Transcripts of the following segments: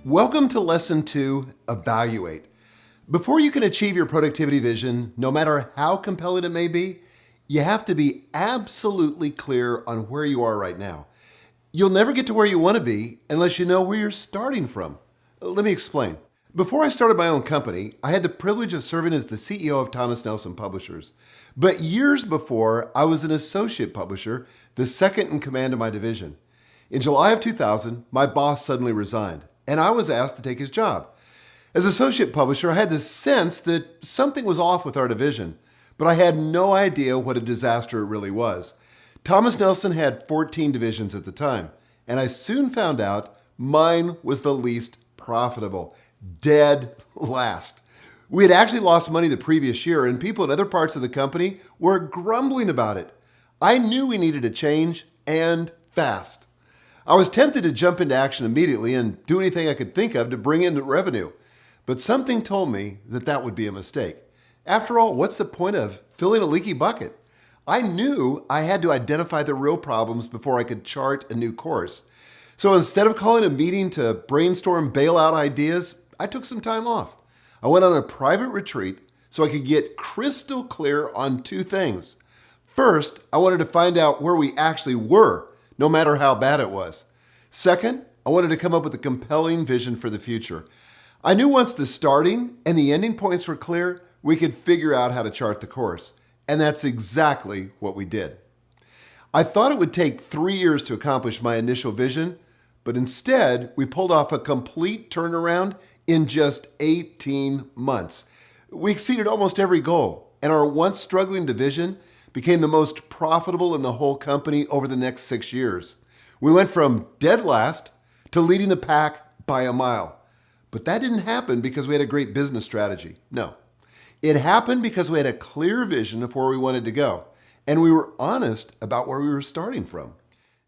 Welcome to Lesson 2, Evaluate. Before you can achieve your productivity vision, no matter how compelling it may be, you have to be absolutely clear on where you are right now. You'll never get to where you want to be unless you know where you're starting from. Let me explain. Before I started my own company, I had the privilege of serving as the CEO of Thomas Nelson Publishers. But years before, I was an associate publisher, the second in command of my division. In July of 2000, my boss suddenly resigned, and I was asked to take his job. As associate publisher, I had the sense that something was off with our division, but I had no idea what a disaster it really was. Thomas Nelson had 14 divisions at the time, and I soon found out mine was the least profitable, dead last. We had actually lost money the previous year, and people in other parts of the company were grumbling about it. I knew we needed a change, and fast. I was tempted to jump into action immediately and do anything I could think of to bring in revenue. But something told me that that would be a mistake. After all, what's the point of filling a leaky bucket? I knew I had to identify the real problems before I could chart a new course. So instead of calling a meeting to brainstorm bailout ideas, I took some time off. I went on a private retreat so I could get crystal clear on two things. First, I wanted to find out where we actually were, no matter how bad it was. Second, I wanted to come up with a compelling vision for the future. I knew once the starting and the ending points were clear, we could figure out how to chart the course. And that's exactly what we did. I thought it would take 3 years to accomplish my initial vision, but instead, we pulled off a complete turnaround in just 18 months. We exceeded almost every goal, and our once struggling division became the most profitable in the whole company over the next 6 years. We went from dead last to leading the pack by a mile. But that didn't happen because we had a great business strategy. No. It happened because we had a clear vision of where we wanted to go, and we were honest about where we were starting from.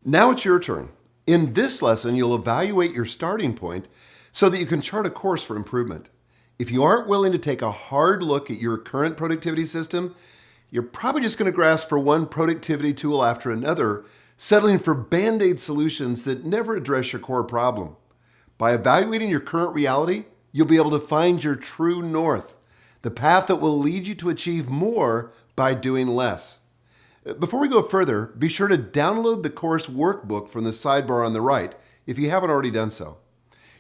Now it's your turn. In this lesson, you'll evaluate your starting point so that you can chart a course for improvement. If you aren't willing to take a hard look at your current productivity system, you're probably just going to grasp for one productivity tool after another, settling for Band-Aid solutions that never address your core problem. By evaluating your current reality, you'll be able to find your true north, the path that will lead you to achieve more by doing less. Before we go further, be sure to download the course workbook from the sidebar on the right if you haven't already done so.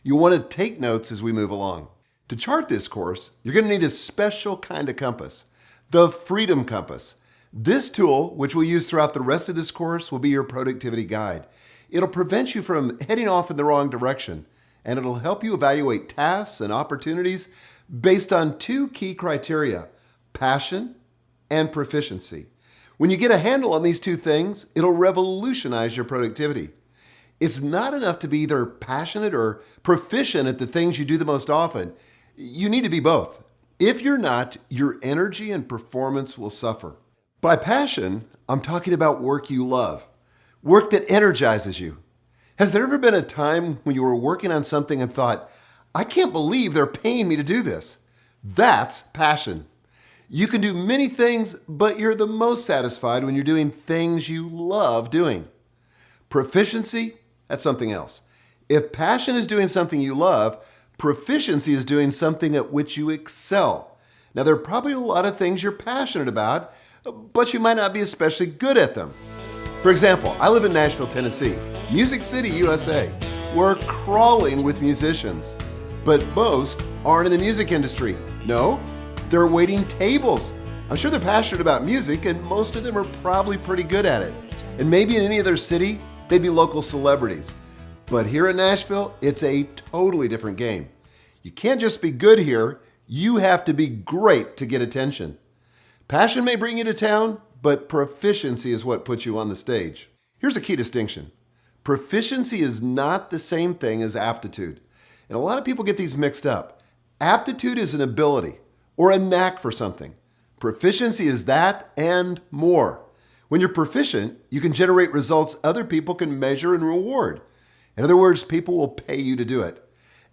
You'll want to take notes as we move along. To chart this course, you're going to need a special kind of compass, the Freedom Compass. This tool, which we'll use throughout the rest of this course, will be your productivity guide. It'll prevent you from heading off in the wrong direction, and it'll help you evaluate tasks and opportunities based on two key criteria: passion and proficiency. When you get a handle on these two things, it'll revolutionize your productivity. It's not enough to be either passionate or proficient at the things you do the most often. You need to be both. If you're not, your energy and performance will suffer. By passion, I'm talking about work you love, work that energizes you. Has there ever been a time when you were working on something and thought, I can't believe they're paying me to do this? That's passion. You can do many things, but you're the most satisfied when you're doing things you love doing. Proficiency, that's something else. If passion is doing something you love, proficiency is doing something at which you excel. Now, there are probably a lot of things you're passionate about, but you might not be especially good at them. For example, I live in Nashville, Tennessee, Music City, USA. We're crawling with musicians, but most aren't in the music industry. No, they're waiting tables. I'm sure they're passionate about music, and most of them are probably pretty good at it. And maybe in any other city, they'd be local celebrities. But here in Nashville, it's a totally different game. You can't just be good here, you have to be great to get attention. Passion may bring you to town, but proficiency is what puts you on the stage. Here's a key distinction. Proficiency is not the same thing as aptitude. And a lot of people get these mixed up. Aptitude is an ability or a knack for something. Proficiency is that and more. When you're proficient, you can generate results other people can measure and reward. In other words, people will pay you to do it.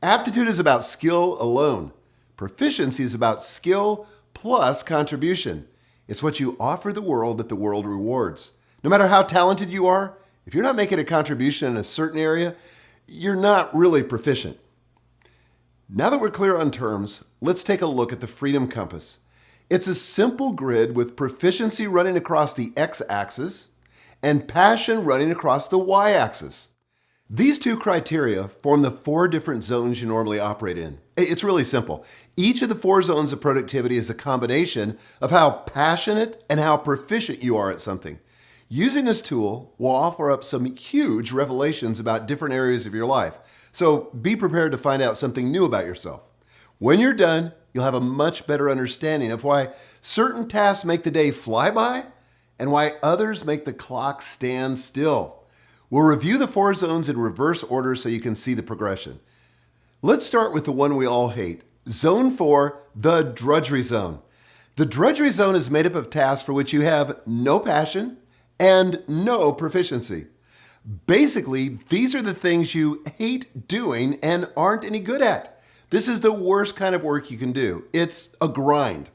Aptitude is about skill alone. Proficiency is about skill plus contribution. It's what you offer the world that the world rewards. No matter how talented you are, if you're not making a contribution in a certain area, you're not really proficient. Now that we're clear on terms, let's take a look at the Freedom Compass. It's a simple grid with proficiency running across the x-axis and passion running across the y-axis. These two criteria form the 4 different zones you normally operate in. It's really simple. Each of the 4 zones of productivity is a combination of how passionate and how proficient you are at something. Using this tool will offer up some huge revelations about different areas of your life. So be prepared to find out something new about yourself. When you're done, you'll have a much better understanding of why certain tasks make the day fly by and why others make the clock stand still. We'll review the 4 zones in reverse order so you can see the progression. Let's start with the one we all hate. Zone 4, the drudgery zone. The drudgery zone is made up of tasks for which you have no passion and no proficiency. Basically, these are the things you hate doing and aren't any good at. This is the worst kind of work you can do. It's a grind.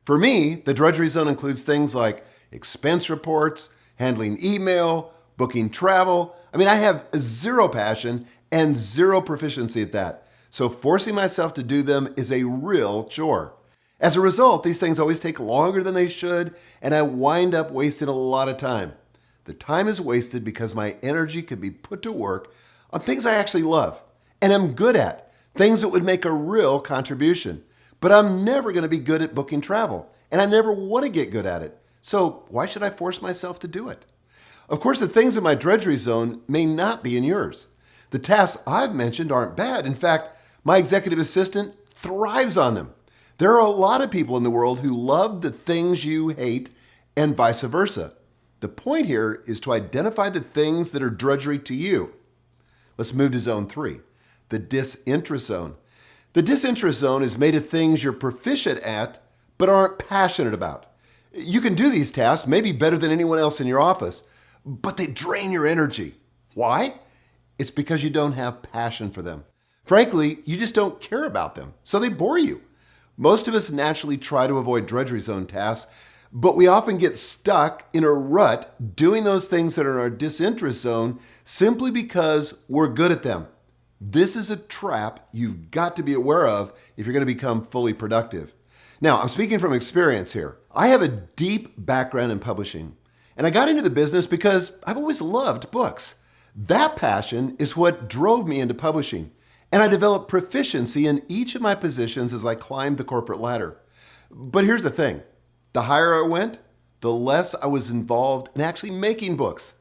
For me, the drudgery zone includes things like expense reports, handling email, booking travel. I have 0 passion and 0 proficiency at that. So forcing myself to do them is a real chore. As a result, these things always take longer than they should, and I wind up wasting a lot of time. The time is wasted because my energy could be put to work on things I actually love and am good at, things that would make a real contribution. But I'm never going to be good at booking travel, and I never want to get good at it. So why should I force myself to do it? Of course, the things in my drudgery zone may not be in yours. The tasks I've mentioned aren't bad. In fact, my executive assistant thrives on them. There are a lot of people in the world who love the things you hate and vice versa. The point here is to identify the things that are drudgery to you. Let's move to zone 3, the disinterest zone. The disinterest zone is made of things you're proficient at but aren't passionate about. You can do these tasks maybe better than anyone else in your office, but they drain your energy. Why? It's because you don't have passion for them. Frankly, you just don't care about them, so they bore you. Most of us naturally try to avoid drudgery zone tasks, but we often get stuck in a rut doing those things that are in our disinterest zone simply because we're good at them. This is a trap you've got to be aware of if you're going to become fully productive. Now, I'm speaking from experience here. I have a deep background in publishing, and I got into the business because I've always loved books. That passion is what drove me into publishing, and I developed proficiency in each of my positions as I climbed the corporate ladder. But here's the thing. The higher I went, the less I was involved in actually making books.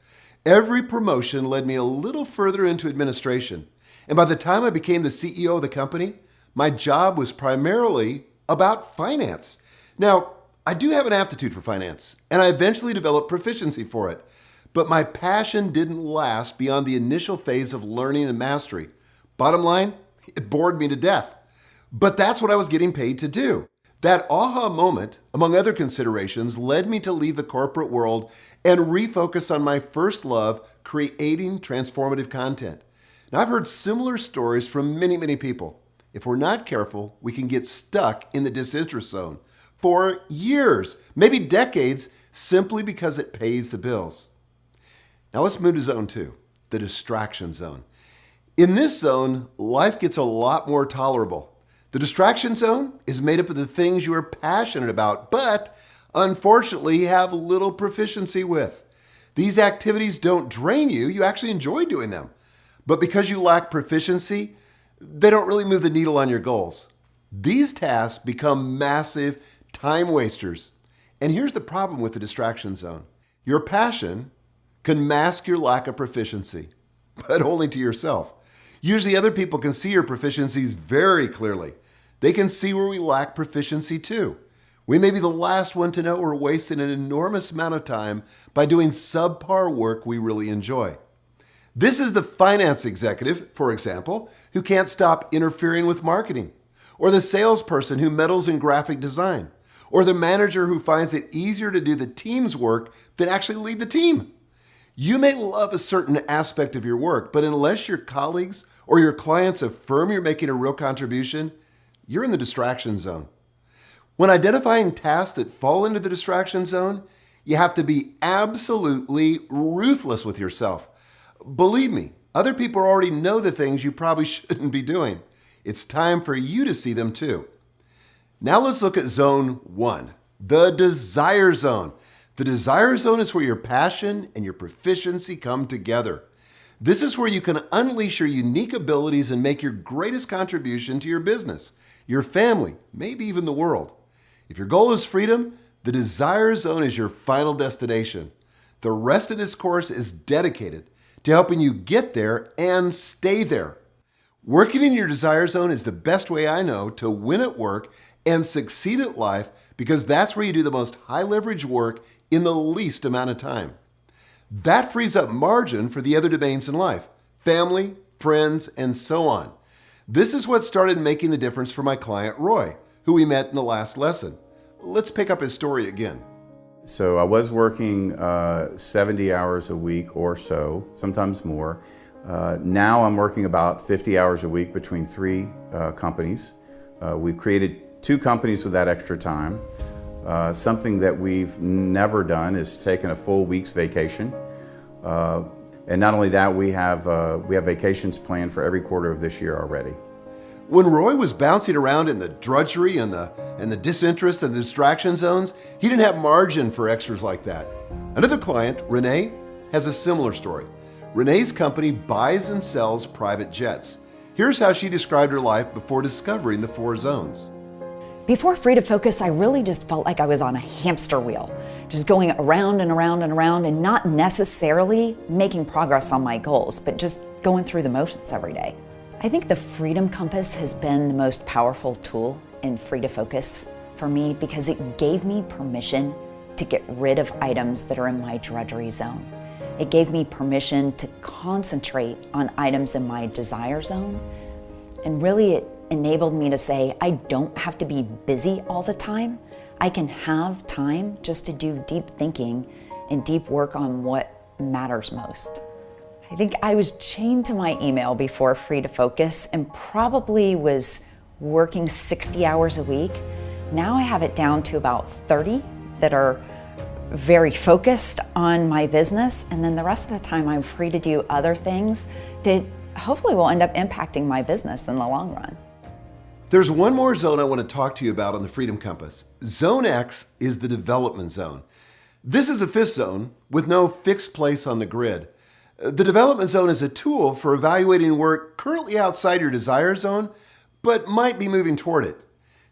Every promotion led me a little further into administration. And by the time I became the CEO of the company, my job was primarily about finance. Now, I do have an aptitude for finance, and I eventually developed proficiency for it. But my passion didn't last beyond the initial phase of learning and mastery. Bottom line, it bored me to death. But that's what I was getting paid to do. That aha moment, among other considerations, led me to leave the corporate world and refocus on my first love, creating transformative content. Now, I've heard similar stories from many people. If we're not careful, we can get stuck in the disinterest zone for years, maybe decades, simply because it pays the bills. Now let's move to zone 2, the distraction zone. In this zone, life gets a lot more tolerable. The distraction zone is made up of the things you are passionate about, but unfortunately have little proficiency with. These activities don't drain you, you actually enjoy doing them. But because you lack proficiency, they don't really move the needle on your goals. These tasks become massive time wasters. And here's the problem with the distraction zone. Your passion can mask your lack of proficiency, but only to yourself. Usually other people can see your proficiencies very clearly. They can see where we lack proficiency too. We may be the last one to know we're wasting an enormous amount of time by doing subpar work we really enjoy. This is the finance executive, for example, who can't stop interfering with marketing, or the salesperson who meddles in graphic design, or the manager who finds it easier to do the team's work than actually lead the team. You may love a certain aspect of your work, but unless your colleagues or your clients affirm you're making a real contribution, you're in the distraction zone. When identifying tasks that fall into the distraction zone, you have to be absolutely ruthless with yourself. Believe me, other people already know the things you probably shouldn't be doing. It's time for you to see them too. Now let's look at zone 1, the desire zone. The desire zone is where your passion and your proficiency come together. This is where you can unleash your unique abilities and make your greatest contribution to your business, your family, maybe even the world. If your goal is freedom, the desire zone is your final destination. The rest of this course is dedicated to helping you get there and stay there. Working in your desire zone is the best way I know to win at work and succeed at life, because that's where you do the most high leverage work in the least amount of time. That frees up margin for the other domains in life, family, friends, and so on. This is what started making the difference for my client, Roy, who we met in the last lesson. Let's pick up his story again. So I was working 70 hours a week or so, sometimes more. Now I'm working about 50 hours a week between 3 companies. We've created 2 companies with that extra time. Something that we've never done is taken a full week's vacation. And not only that, we have vacations planned for every quarter of this year already. When Roy was bouncing around in the drudgery and the disinterest and the distraction zones, he didn't have margin for extras like that. Another client, Renee, has a similar story. Renee's company buys and sells private jets. Here's how she described her life before discovering the 4 zones. Before Free to Focus, I really just felt like I was on a hamster wheel, just going around and around and around and not necessarily making progress on my goals, but just going through the motions every day. I think the Freedom Compass has been the most powerful tool in Free to Focus for me, because it gave me permission to get rid of items that are in my drudgery zone. It gave me permission to concentrate on items in my desire zone. And really it enabled me to say, I don't have to be busy all the time. I can have time just to do deep thinking and deep work on what matters most. I think I was chained to my email before Free to Focus and probably was working 60 hours a week. Now I have it down to about 30 that are very focused on my business, and then the rest of the time I'm free to do other things that hopefully will end up impacting my business in the long run. There's one more zone I want to talk to you about on the Freedom Compass. Zone X is the development zone. This is a 5th zone with no fixed place on the grid. The development zone is a tool for evaluating work currently outside your desire zone, but might be moving toward it.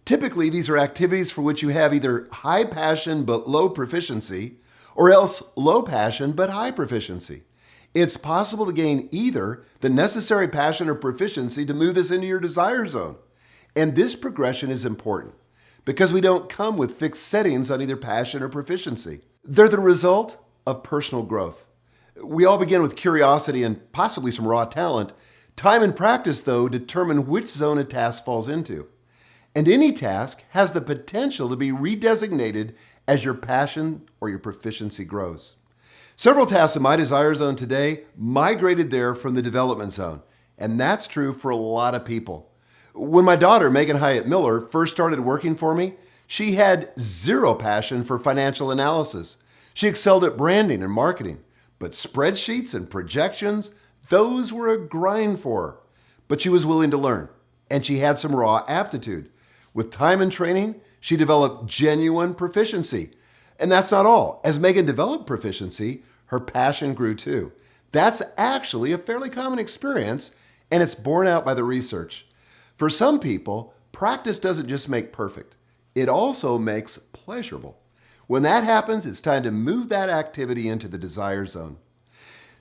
Typically, these are activities for which you have either high passion but low proficiency, or else low passion but high proficiency. It's possible to gain either the necessary passion or proficiency to move this into your desire zone. And this progression is important because we don't come with fixed settings on either passion or proficiency. They're the result of personal growth. We all begin with curiosity and possibly some raw talent. Time and practice, though, determine which zone a task falls into. And any task has the potential to be redesignated as your passion or your proficiency grows. Several tasks in my desire zone today migrated there from the development zone, and that's true for a lot of people. When my daughter, Megan Hyatt Miller, first started working for me, she had 0 passion for financial analysis. She excelled at branding and marketing, but spreadsheets and projections, those were a grind for her. But she was willing to learn, and she had some raw aptitude. With time and training, she developed genuine proficiency. And that's not all. As Megan developed proficiency, her passion grew too. That's actually a fairly common experience, and it's borne out by the research. For some people, practice doesn't just make perfect. It also makes pleasurable. When that happens, it's time to move that activity into the desire zone.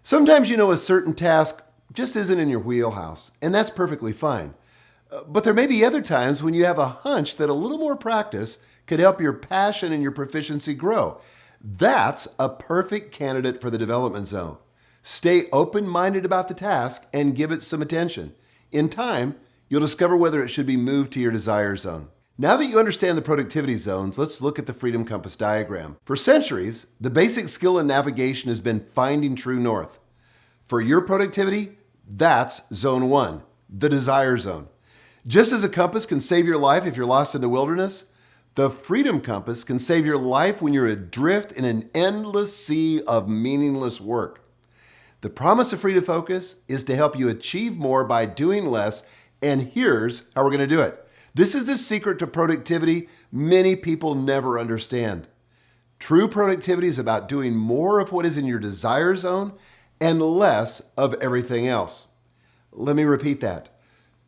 Sometimes you know a certain task just isn't in your wheelhouse, and that's perfectly fine. But there may be other times when you have a hunch that a little more practice could help your passion and your proficiency grow. That's a perfect candidate for the development zone. Stay open-minded about the task and give it some attention. In time, you'll discover whether it should be moved to your desire zone. Now that you understand the productivity zones, let's look at the Freedom Compass diagram. For centuries, the basic skill in navigation has been finding true north. For your productivity, that's zone 1, the desire zone. Just as a compass can save your life if you're lost in the wilderness, the Freedom Compass can save your life when you're adrift in an endless sea of meaningless work. The promise of Free to Focus is to help you achieve more by doing less And here's how we're going to do it. This is the secret to productivity many people never understand. True productivity is about doing more of what is in your desire zone and less of everything else. Let me repeat that.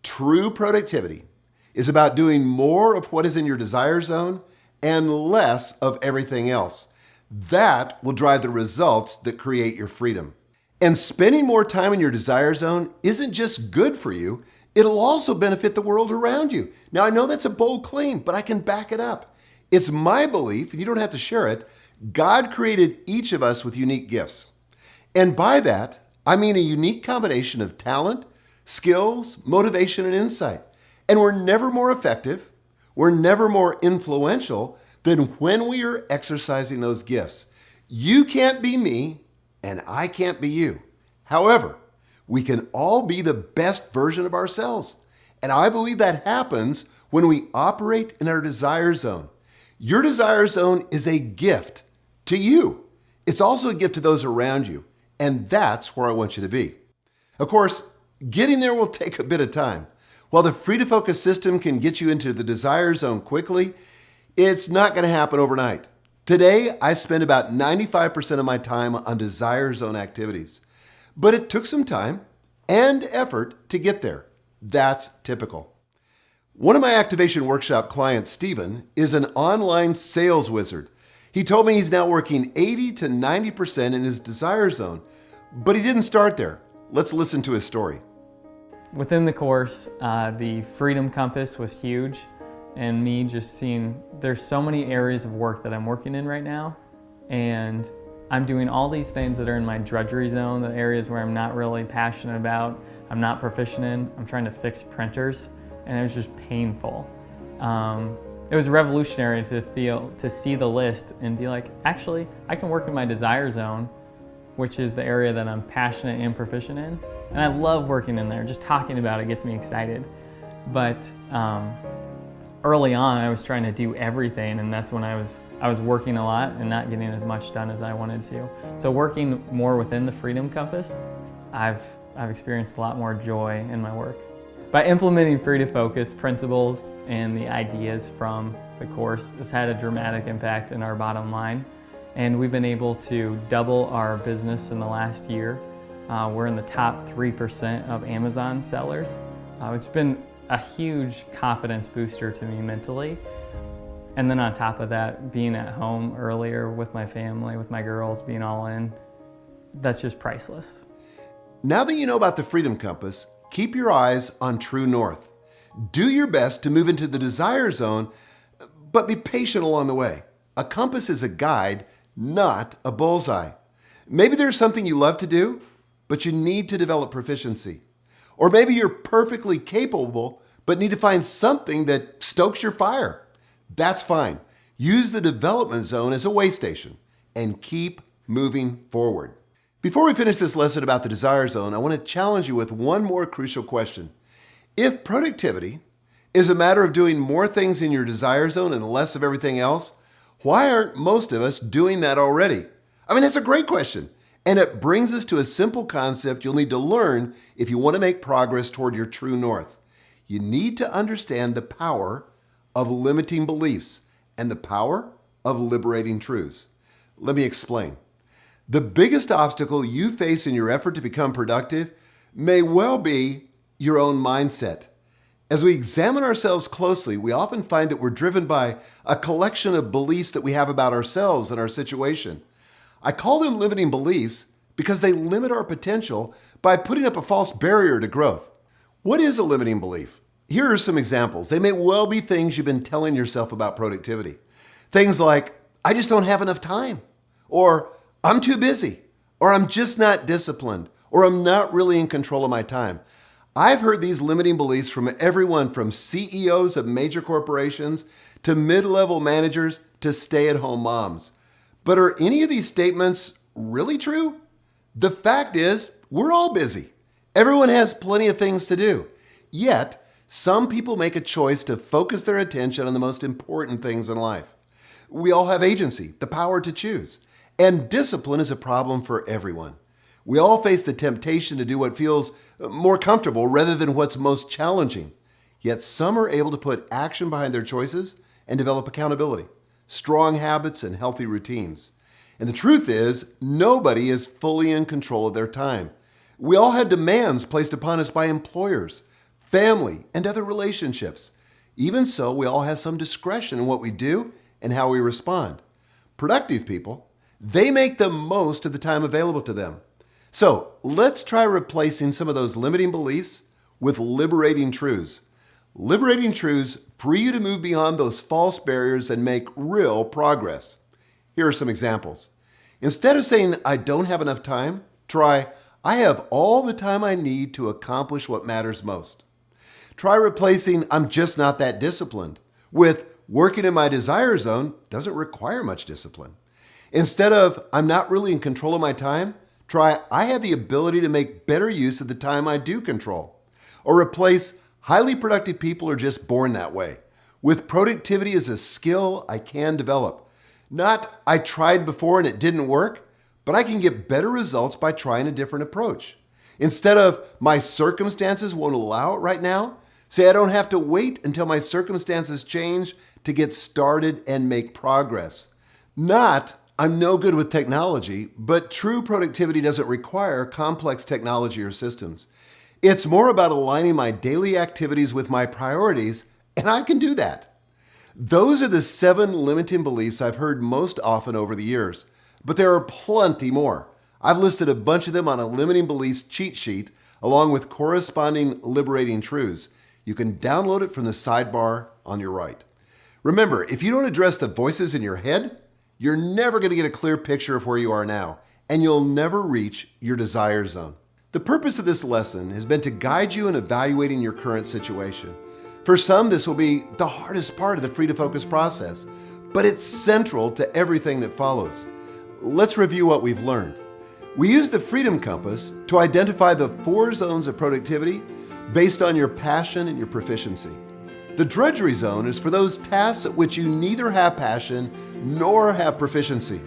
True productivity is about doing more of what is in your desire zone and less of everything else. That will drive the results that create your freedom. And spending more time in your desire zone isn't just good for you, it'll also benefit the world around you. Now, I know that's a bold claim, but I can back it up. It's my belief, and you don't have to share it, God created each of us with unique gifts. And by that, I mean a unique combination of talent, skills, motivation, and insight. And we're never more effective, we're never more influential than when we are exercising those gifts. You can't be me, and I can't be you. However, we can all be the best version of ourselves. And I believe that happens when we operate in our desire zone. Your desire zone is a gift to you. It's also a gift to those around you. And that's where I want you to be. Of course, getting there will take a bit of time. While the Free to Focus system can get you into the desire zone quickly, it's not going to happen overnight. Today, I spend about 95% of my time on desire zone activities. But it took some time and effort to get there. That's typical. One of my activation workshop clients, Stephen, is an online sales wizard. He told me he's now working 80 to 90% in his desire zone, but he didn't start there. Let's listen to his story. Within the course, the Freedom Compass was huge, and me just seeing there's so many areas of work that I'm working in right now, and I'm doing all these things that are in my drudgery zone, the areas where I'm not really passionate about, I'm not proficient in. I'm trying to fix printers, and it was just painful. It was revolutionary to see the list and be like, actually, I can work in my desire zone, which is the area that I'm passionate and proficient in. And I love working in there. Just talking about it gets me excited. But early on, I was trying to do everything, and that's when I was working a lot and not getting as much done as I wanted to. So working more within the Freedom Compass, I've experienced a lot more joy in my work. By implementing Free to Focus principles and the ideas from the course, it's had a dramatic impact in our bottom line. And we've been able to double our business in the last year. We're in the top 3% of Amazon sellers. It's been a huge confidence booster to me mentally. And then on top of that, being at home earlier with my family, with my girls, being all in, that's just priceless. Now that you know about the Freedom Compass, keep your eyes on true north. Do your best to move into the desire zone, but be patient along the way. A compass is a guide, not a bullseye. Maybe there's something you love to do, but you need to develop proficiency. Or maybe you're perfectly capable, but need to find something that stokes your fire. That's fine. Use the development zone as a way station and keep moving forward. Before we finish this lesson about the desire zone, I want to challenge you with one more crucial question. If productivity is a matter of doing more things in your desire zone and less of everything else, why aren't most of us doing that already? I mean, that's a great question. And it brings us to a simple concept you'll need to learn if you want to make progress toward your true north. You need to understand the power of limiting beliefs and the power of liberating truths. Let me explain. The biggest obstacle you face in your effort to become productive may well be your own mindset. As we examine ourselves closely, we often find that we're driven by a collection of beliefs that we have about ourselves and our situation. I call them limiting beliefs because they limit our potential by putting up a false barrier to growth. What is a limiting belief? Here are some examples. They may well be things you've been telling yourself about productivity. Things like, I just don't have enough time, or I'm too busy, or I'm just not disciplined, or I'm not really in control of my time. I've heard these limiting beliefs from everyone from CEOs of major corporations to mid-level managers to stay-at-home moms. But are any of these statements really true? The fact is, we're all busy. Everyone has plenty of things to do. Yet, some people make a choice to focus their attention on the most important things in life. We all have agency, the power to choose. And discipline is a problem for everyone. We all face the temptation to do what feels more comfortable rather than what's most challenging. Yet some are able to put action behind their choices and develop accountability, strong habits, and healthy routines. And the truth is, nobody is fully in control of their time. We all have demands placed upon us by employers, family, and other relationships. Even so, we all have some discretion in what we do and how we respond. Productive people, they make the most of the time available to them. So let's try replacing some of those limiting beliefs with liberating truths. Liberating truths free you to move beyond those false barriers and make real progress. Here are some examples. Instead of saying, I don't have enough time, try, I have all the time I need to accomplish what matters most. Try replacing, I'm just not that disciplined, with working in my desire zone doesn't require much discipline. Instead of, I'm not really in control of my time, try, I have the ability to make better use of the time I do control. Or replace, highly productive people are just born that way, with productivity as a skill I can develop. Not, I tried before and it didn't work, but I can get better results by trying a different approach. Instead of, my circumstances won't allow it right now, say I don't have to wait until my circumstances change to get started and make progress. Not, I'm no good with technology, but true productivity doesn't require complex technology or systems. It's more about aligning my daily activities with my priorities, and I can do that. Those are the 7 limiting beliefs I've heard most often over the years, but there are plenty more. I've listed a bunch of them on a limiting beliefs cheat sheet, along with corresponding liberating truths. You can download it from the sidebar on your right. Remember, if you don't address the voices in your head, you're never going to get a clear picture of where you are now, and you'll never reach your desire zone. The purpose of this lesson has been to guide you in evaluating your current situation. For some, this will be the hardest part of the Free to Focus process, but it's central to everything that follows. Let's review what we've learned. We use the Freedom Compass to identify the 4 zones of productivity based on your passion and your proficiency. The drudgery zone is for those tasks at which you neither have passion nor have proficiency.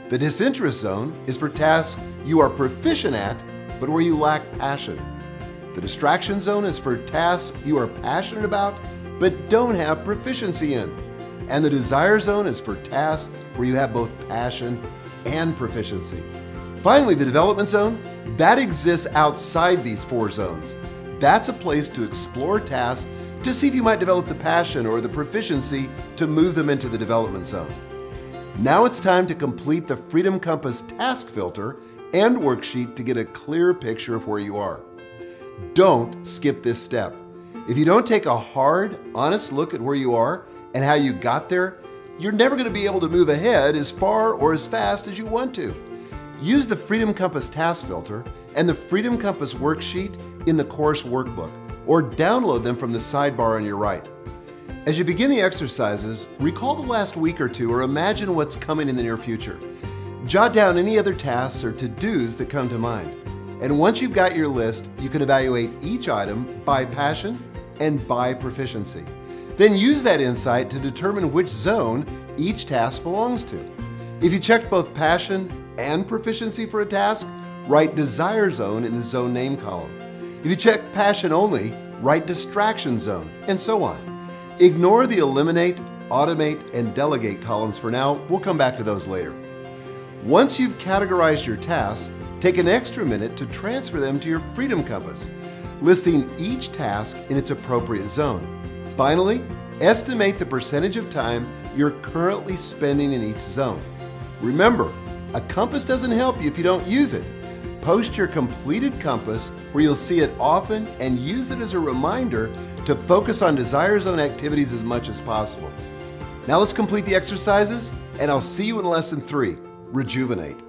The disinterest zone is for tasks you are proficient at, but where you lack passion. The distraction zone is for tasks you are passionate about, but don't have proficiency in. And the desire zone is for tasks where you have both passion and proficiency. Finally, the development zone, that exists outside these 4 zones. That's a place to explore tasks to see if you might develop the passion or the proficiency to move them into the development zone. Now it's time to complete the Freedom Compass task filter and worksheet to get a clear picture of where you are. Don't skip this step. If you don't take a hard, honest look at where you are and how you got there, you're never going to be able to move ahead as far or as fast as you want to. Use the Freedom Compass task filter and the Freedom Compass worksheet in the course workbook, or download them from the sidebar on your right. As you begin the exercises, recall the last week or two or imagine what's coming in the near future. Jot down any other tasks or to-dos that come to mind. And once you've got your list, you can evaluate each item by passion and by proficiency. Then use that insight to determine which zone each task belongs to. If you checked both passion and proficiency for a task, write desire zone in the zone name column. If you check passion only, write distraction zone, and so on. Ignore the eliminate, automate, and delegate columns for now. We'll come back to those later. Once you've categorized your tasks, take an extra minute to transfer them to your Freedom Compass, listing each task in its appropriate zone. Finally, estimate the percentage of time you're currently spending in each zone. Remember, a compass doesn't help you if you don't use it. Post your completed compass where you'll see it often and use it as a reminder to focus on desire zone activities as much as possible. Now let's complete the exercises, and I'll see you in lesson 3, Rejuvenate.